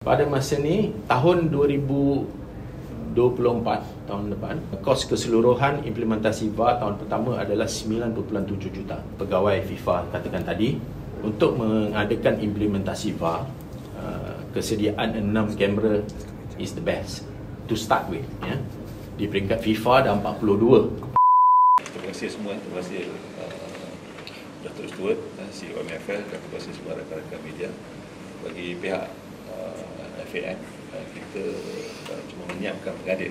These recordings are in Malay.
Pada masa ni, tahun 2024, tahun depan, kos keseluruhan implementasi VAR tahun pertama adalah 9.7 juta. Pegawai FIFA katakan tadi, untuk mengadakan implementasi VAR, kesediaan 6 kamera is the best to start with. Ya. Di peringkat FIFA dah 42. Terima kasih semua, terima kasih Dr. Stuart, CEO MFL, dan terima kasih semua rakan-rakan media. Bagi pihak FAM, kita cuma menyiapkan pengadil.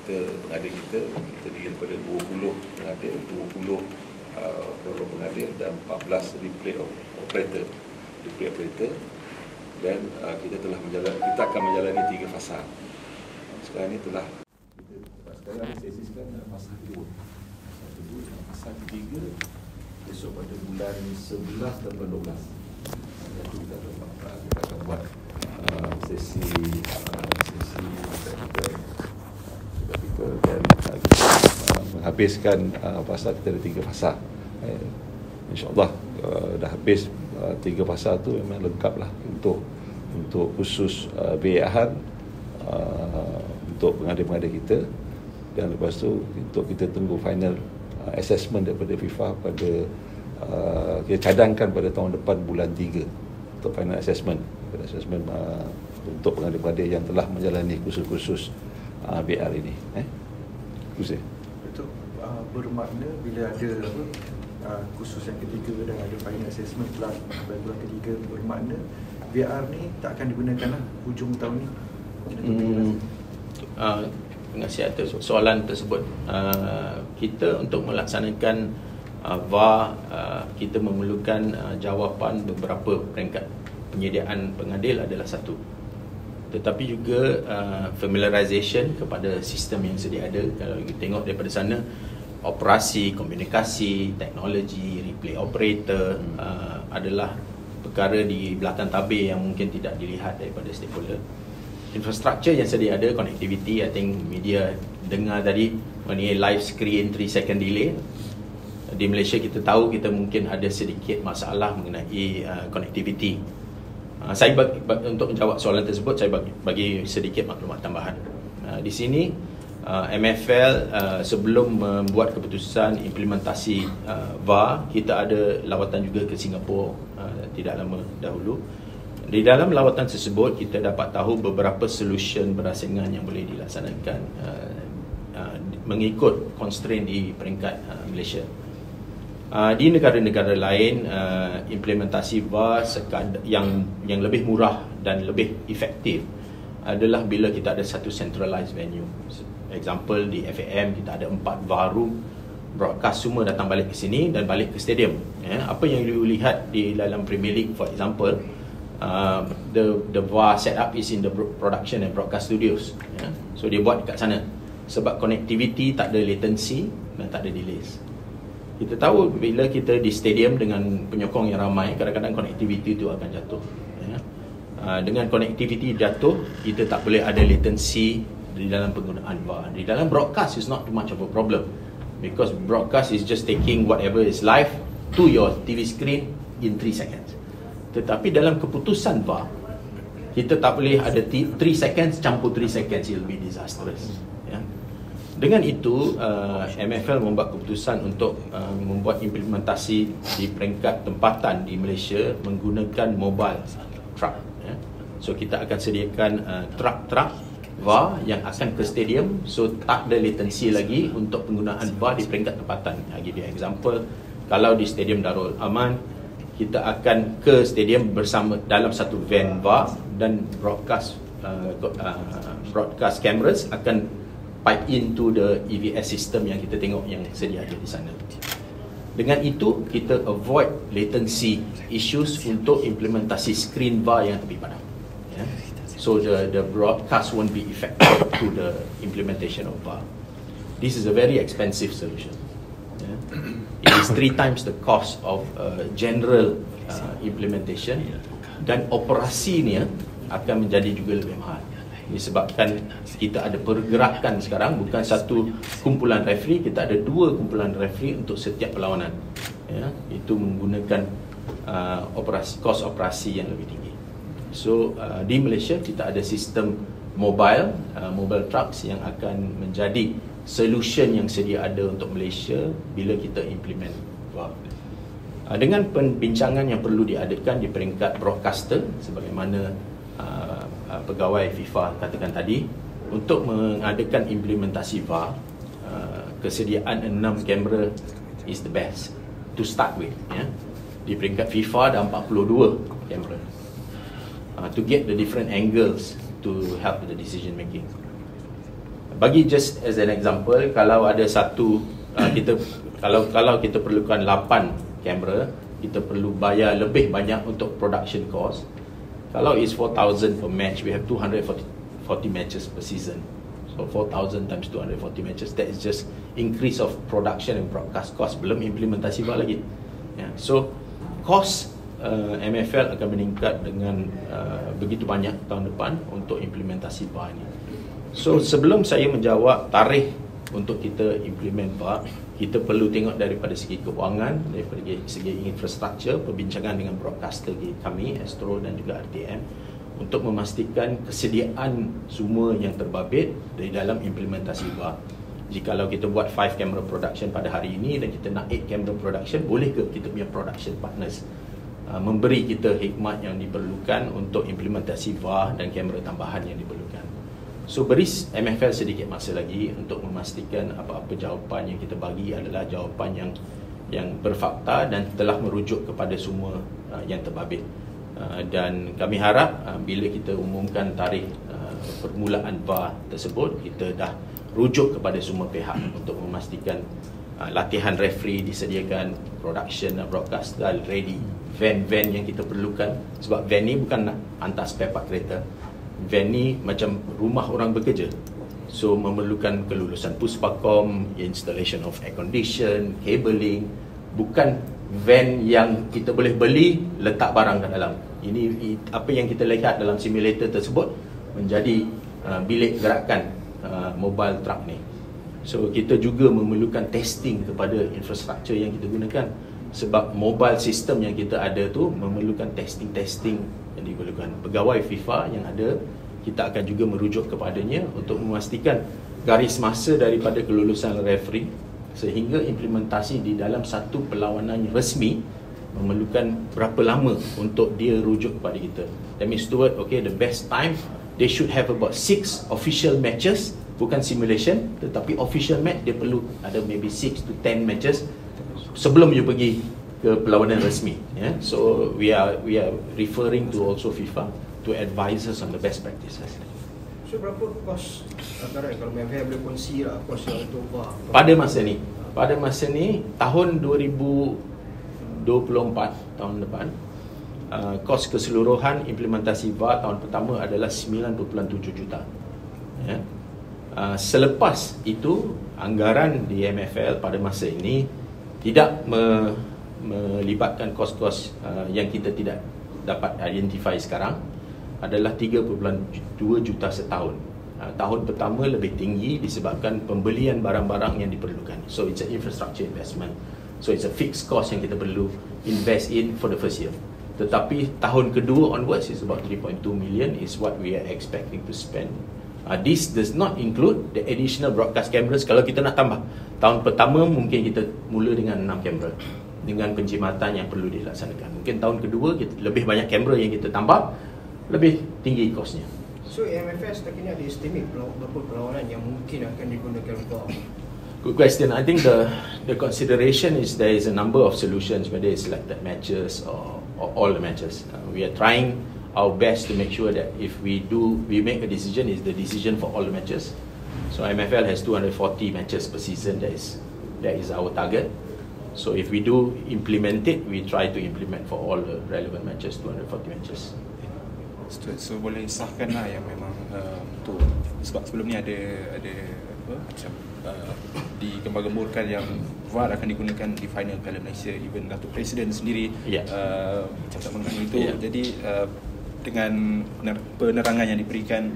Pengadil kita diri daripada 20 pengadil, 20 pengadil dan 14 replay operator. Dan kita akan menjalani 3 fasa. Sekarang ni sekarang sesikan fasa kedua. Fasa ketiga besok pada bulan 11 dan 12. Kita akan buat sesi praktikal dan menghabiskan fasa. Kita ada 3 fasa. InsyaAllah dah habis 3 fasa tu memang lengkap lah untuk khusus BAhan, untuk pengadil-pengadil kita, dan lepas tu untuk kita tunggu final assessment daripada FIFA pada kita cadangkan pada tahun depan bulan 3 untuk final assessment untuk pengadil-pengadil yang telah menjalani kursus-kursus BR ini. Kursus. Betul. Bermakna bila ada kursus yang ketiga dan ada final assessment plus bulan ketiga, bermakna VR ni tak akan digunakan lah hujung tahun ni. Terima kasih atas soalan tersebut. Kita untuk melaksanakan VAR, kita memerlukan jawapan beberapa peringkat. Penyediaan pengadil adalah satu, tetapi juga familiarization kepada sistem yang sedia ada. Kalau kita tengok daripada sana, operasi, komunikasi, teknologi, replay operator adalah perkara di belakang tabir yang mungkin tidak dilihat daripada stakeholder. Infrastruktur yang sedia ada, connectivity, I think media dengar tadi mengenai live screen 3 second delay. Di Malaysia kita tahu kita mungkin ada sedikit masalah mengenai connectivity. Saya untuk menjawab soalan tersebut, saya bagi sedikit maklumat tambahan. Di sini MFL sebelum membuat keputusan implementasi VAR, kita ada lawatan juga ke Singapura tidak lama dahulu. Di dalam lawatan tersebut, kita dapat tahu beberapa solution berasingan yang boleh dilaksanakan mengikut constraint di peringkat Malaysia. Di negara-negara lain, implementasi VAR yang lebih murah dan lebih efektif adalah bila kita ada satu centralized venue. Example, di FAM kita ada 4 VAR room, broadcast semua datang balik ke sini dan balik ke stadium. Apa yang you lihat di dalam Premier League, for example, the VAR setup is in the production and broadcast studios. So dia buat dekat sana. Sebab connectivity tak ada latency dan tak ada delays. Kita tahu bila kita di stadium dengan penyokong yang ramai, kadang-kadang connectivity itu akan jatuh. Dengan connectivity jatuh, kita tak boleh ada latency di dalam penggunaan VAR. Di dalam broadcast is not too much of a problem, because broadcast is just taking whatever is live to your TV screen in 3 seconds. Tetapi dalam keputusan VAR, kita tak boleh ada 3 seconds campur 3 seconds, it will be disastrous. Dengan itu, MFL membuat keputusan untuk membuat implementasi di peringkat tempatan di Malaysia menggunakan mobile truck. So kita akan sediakan truck VAR yang akan ke stadium, so tak ada latency lagi untuk penggunaan VAR di peringkat tempatan. Bagi dia example, kalau di Stadium Darul Aman, kita akan ke stadium bersama dalam satu van VAR, dan broadcast cameras akan pipe into the EVS system yang kita tengok yang sedia ada di sana. Dengan itu, kita avoid latency issues untuk implementasi screen VAR yang lebih padat. So the broadcast won't be effective to the implementation of VAR. This is a very expensive solution. It is 3 times the cost of general implementation, dan operasinya akan menjadi juga lebih mahal. Disebabkan kita ada pergerakan sekarang, bukan satu kumpulan referee, kita ada 2 kumpulan referee untuk setiap perlawanan. Itu menggunakan kos operasi yang lebih tinggi. So di Malaysia kita ada sistem mobile trucks yang akan menjadi solution yang sedia ada untuk Malaysia bila kita implement VAR. Dengan perbincangan yang perlu diadakan di peringkat broadcaster sebagaimana pegawai FIFA katakan tadi, untuk mengadakan implementasi VAR, kesediaan 6 kamera is the best to start with, ya. Di peringkat FIFA ada 42 kamera to get the different angles to help the decision making. Bagi just as an example, kalau ada satu kalau kita perlukan 8 kamera, kita perlu bayar lebih banyak untuk production cost. Kalau is 4,000 per match, we have 240 matches per season. So 4,000 times 240 matches, that is just increase of production and broadcast cost, belum implementasi VAR lagi. So cost MFL akan meningkat dengan begitu banyak tahun depan untuk implementasi VAR ini. So sebelum saya menjawab tarikh untuk kita implement VAR, kita perlu tengok daripada segi kewangan, daripada segi infrastruktur, perbincangan dengan broadcaster kami, Astro dan juga RTM, untuk memastikan kesediaan semua yang terbabit dari dalam implementasi VAR. Jikalau kita buat 5 camera production pada hari ini dan kita nak 8 camera production, boleh ke kita punya production partners memberi kita hikmat yang diperlukan untuk implementasi VAR dan kamera tambahan yang diperlukan. So beri MFL sedikit masa lagi untuk memastikan apa-apa jawapan yang kita bagi adalah jawapan yang berfakta dan telah merujuk kepada semua yang terbabit. Dan kami harap bila kita umumkan tarikh permulaan VAR tersebut, kita dah rujuk kepada semua pihak untuk memastikan latihan referee disediakan, production dan broadcast dah ready, van yang kita perlukan, sebab van ni bukan nak hantar spare part kereta. Van ni macam rumah orang bekerja, so memerlukan kelulusan Puspakom, installation of air condition, cabling. Bukan van yang kita boleh beli, letak barang kat dalam. Ini apa yang kita lihat dalam simulator tersebut menjadi bilik gerakan mobile truck ni. So kita juga memerlukan testing kepada infrastruktur yang kita gunakan, sebab mobile system yang kita ada tu memerlukan testing yang diperlukan. Pegawai FIFA yang ada, kita akan juga merujuk kepadanya untuk memastikan garis masa daripada kelulusan referee sehingga implementasi di dalam satu perlawanan resmi memerlukan berapa lama untuk dia rujuk kepada kita. That means Stuart, okay, the best time they should have about 6 official matches, bukan simulation, tetapi official match dia perlu ada maybe 6 to 10 matches sebelum you pergi ke perlawanan resmi, yeah? So we are referring to also FIFA to advise us on the best practices. So berapa kos antara kalau MFL boleh kongsi lah kos yang untuk VAR pada masa ni tahun 2024 tahun depan, kos keseluruhan implementasi VAR tahun pertama adalah 9.7 juta, yeah? Selepas itu anggaran di MFL pada masa ini tidak melibatkan kos-kos yang kita tidak dapat identify sekarang, adalah 3.2 juta setahun. Tahun pertama lebih tinggi disebabkan pembelian barang-barang yang diperlukan. So it's an infrastructure investment. So it's a fixed cost yang kita perlu invest in for the first year. Tetapi tahun kedua onwards is about 3.2 million is what we are expecting to spend. This does not include the additional broadcast cameras. Kalau kita nak tambah, tahun pertama mungkin kita mula dengan 6 kamera dengan penjimatan yang perlu dilaksanakan. Mungkin tahun kedua kita lebih banyak kamera yang kita tambah, lebih tinggi kosnya. So MFS setakat ini ada estimate berapa perlawanan yang mungkin akan digunakan VAR? Good question. I think the consideration is there is a number of solutions, whether it's selected matches or all the matches. We are trying our best to make sure that if we make a decision, is the decision for all the matches. So MFL has 240 matches per season. That is our target. So if we do implement it, we try to implement for all the relevant matches, 240 matches. So boleh sahkanlah yang memang tu, sebab sebelum ni ada apa macam digembar-gemburkan yang VAR akan digunakan di final Piala Malaysia, even Datuk Presiden sendiri cakap mengenai itu. Jadi dengan penerangan yang diberikan,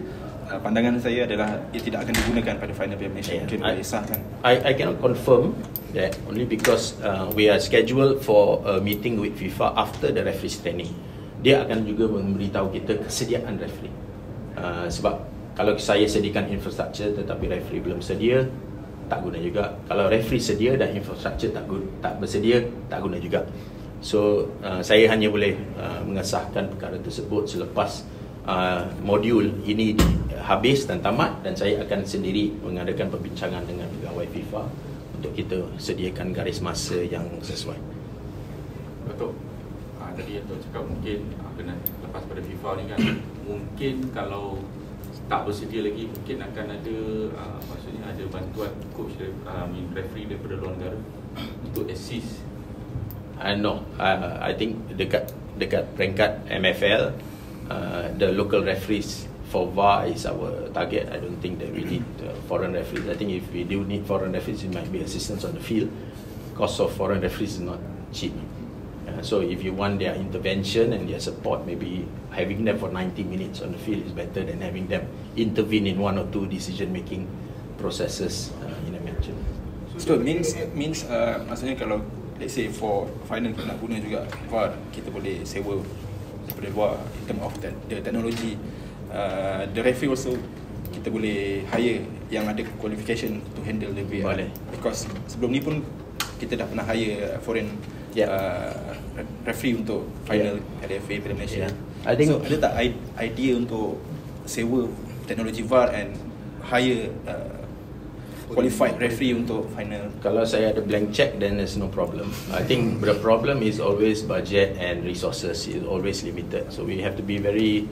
pandangan saya adalah ia tidak akan digunakan pada final Piala Malaysia. Mungkin boleh sahkan. I cannot confirm that only because we are scheduled for a meeting with FIFA after the referee training. dia akan juga memberitahu kita kesediaan referee. Sebab kalau saya sediakan infrastruktur tetapi referee belum sedia, tak guna juga. Kalau referee sedia dan infrastruktur tak bersedia, tak guna juga. So saya hanya boleh mengesahkan perkara tersebut selepas modul ini habis dan tamat, dan saya akan sendiri mengadakan perbincangan dengan pegawai FIFA untuk kita sediakan garis masa yang sesuai. Betul. Tadi Dato' cakap mungkin kena lepas pada FIFA ni kan, mungkin kalau tak bersedia lagi, mungkin akan ada maksudnya ada bantuan coach referee daripada luar negara untuk assist. No, I think dekat peringkat MFL, the local referees for VAR is our target. I don't think that we need foreign referees. I think if we do need foreign referees, it might be assistance on the field. Cost of foreign referees is not cheap. So if you want their intervention and their support, maybe having them for 90 minutes on the field is better than having them intervene in 1 or 2 decision-making processes in a match. So means maksudnya kalau let's say for final kita nak guna juga VAR, kita boleh sewa daripada luar in term of the technology. The referee also kita boleh hire yang ada qualification to handle the VAR. Boleh. Because sebelum ni pun kita dah pernah hire foreign referee untuk final LFA Piala Malaysia. I think so, ada tak idea untuk sewa teknologi VAR and hire qualified referee untuk final? Kalau saya ada blank check, then there's no problem. I think the problem is always budget and resources is always limited. So we have to be very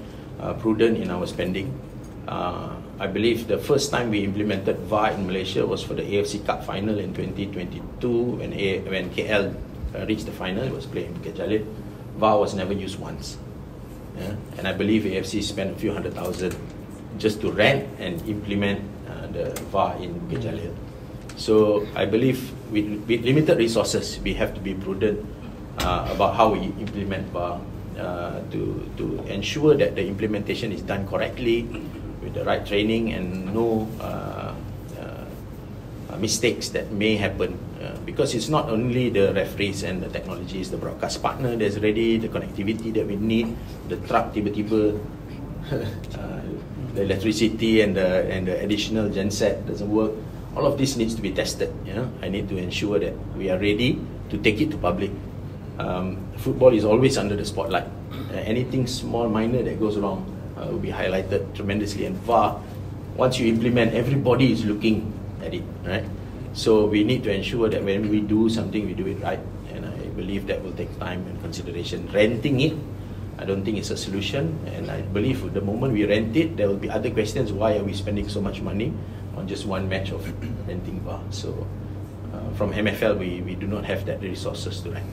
prudent in our spending. I believe the first time we implemented VAR in Malaysia was for the AFC Cup final in 2022 when KL reached the final. It was played in Bukit Jalil. VAR was never used once. And I believe AFC spent a few $100,000 just to rent and implement the VAR in Bukit Jalil. So I believe with limited resources, we have to be prudent about how we implement VAR to ensure that the implementation is done correctly with the right training and no mistakes that may happen, because it's not only the referees and the technologies, the broadcast partner there's already, the connectivity that we need, the truck tiba-tiba the electricity and the additional genset doesn't work. All of this needs to be tested. I need to ensure that we are ready to take it to public. Football is always under the spotlight. Anything small, minor that goes wrong will be highlighted tremendously. And VAR, once you implement, everybody is looking at it, right? So we need to ensure that when we do something, we do it right. And I believe that will take time and consideration. Renting it, I don't think it's a solution. And I believe the moment we rent it, there will be other questions. Why are we spending so much money on just one match of renting VAR? So from MFL, we do not have that resources to rent.